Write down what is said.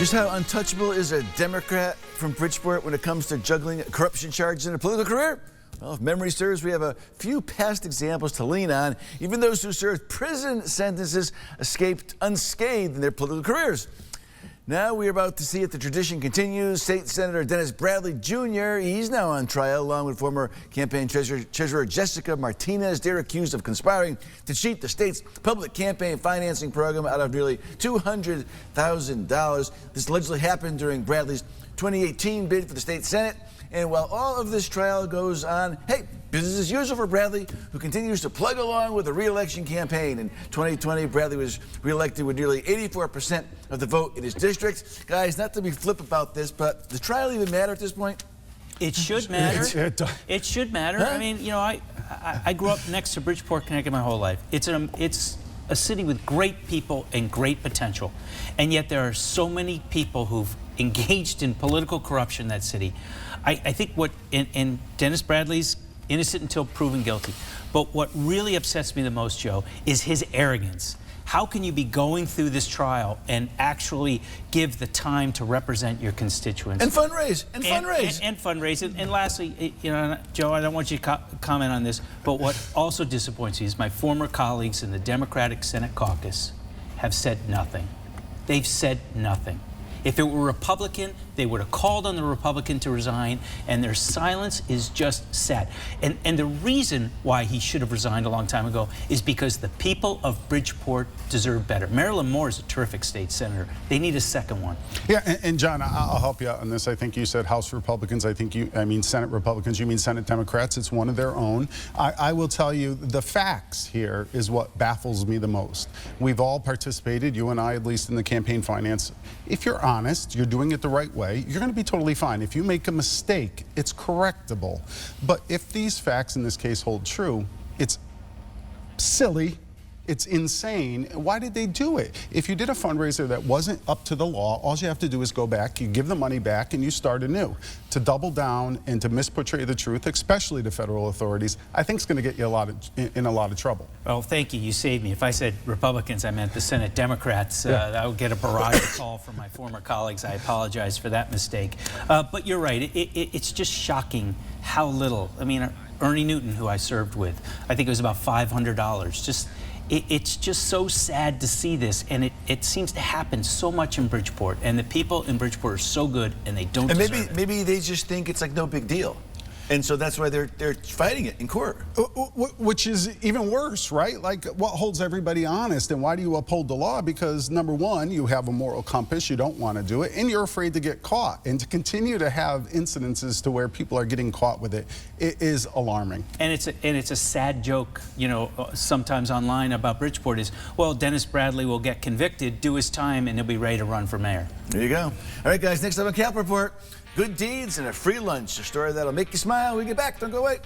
Just how untouchable is a Democrat from Bridgeport when it comes to juggling corruption charges in a political career? Well, if memory serves, we have a few past examples to lean on. Even those who served prison sentences escaped unscathed in their political careers. Now we're about to see if the tradition continues. State Senator Dennis Bradley Jr., he's now on trial along with former campaign treasurer Jessica Martinez. They're accused of conspiring to cheat the state's public campaign financing program out of nearly $200,000. This allegedly happened during Bradley's 2018 bid for the state Senate. And while all of this trial goes on, hey, business as usual for Bradley, who continues to plug along with the re-election campaign. In 2020, Bradley was re-elected with nearly 84% of the vote in his district. Guys, not to be flip about this, but does trial even matter at this point? It should matter. It should matter. Huh? I mean, you know, I grew up next to Bridgeport, Connecticut my whole life. It's a city with great people and great potential. And yet there are so many people who've engaged in political corruption in that city. I think and Dennis Bradley's innocent until proven guilty. But what really upsets me the most, Joe, is his arrogance. How can you be going through this trial and actually give the time to represent your constituents? And fundraise. And lastly, you know, Joe, I don't want you to comment on this, but what also disappoints me is my former colleagues in the Democratic Senate caucus have said nothing. They've said nothing. If it were Republican, they would have called on the Republican to resign, and their silence is just sad. And the reason why he should have resigned a long time ago is because the people of Bridgeport deserve better. Marilyn Moore is a terrific state senator. They need a second one. Yeah, and John, I'll help you out on this. I think you said House Republicans. I mean Senate Republicans. You mean Senate Democrats. It's one of their own. I will tell you, the facts here is what baffles me the most. We've all participated, you and I at least, in the campaign finance. If you're honest, you're doing it the right way, you're going to be totally fine. If you make a mistake, it's correctable. But if these facts in this case hold true, it's silly. It's insane. Why did they do it? If you did a fundraiser that wasn't up to the law, all you have to do is go back, you give the money back, and you start anew. To double down and to misportray the truth, especially to federal authorities, I think is going to get you in a lot of trouble. Well, thank you. You saved me. If I said Republicans, I meant the Senate Democrats. I would get a barrage of call from my former colleagues. I apologize for that mistake. But you're right. It's just shocking how little. I mean, Ernie Newton, who I served with, I think it was about $500. It's just so sad to see this, and it seems to happen so much in Bridgeport, and the people in Bridgeport are so good, and they don't deserve it. Maybe they just think it's like no big deal. And so that's why they're fighting it in court. Which is even worse, right? Like, what holds everybody honest, and why do you uphold the law? Because, number one, you have a moral compass, you don't want to do it, and you're afraid to get caught. And to continue to have incidences to where people are getting caught with it, it is alarming. And it's a sad joke, you know, sometimes online about Bridgeport is, well, Dennis Bradley will get convicted, do his time, and he'll be ready to run for mayor. There you go. All right, guys, next time on Cap Report, good deeds and a free lunch, a story that'll make you smile when we get back. Don't go away.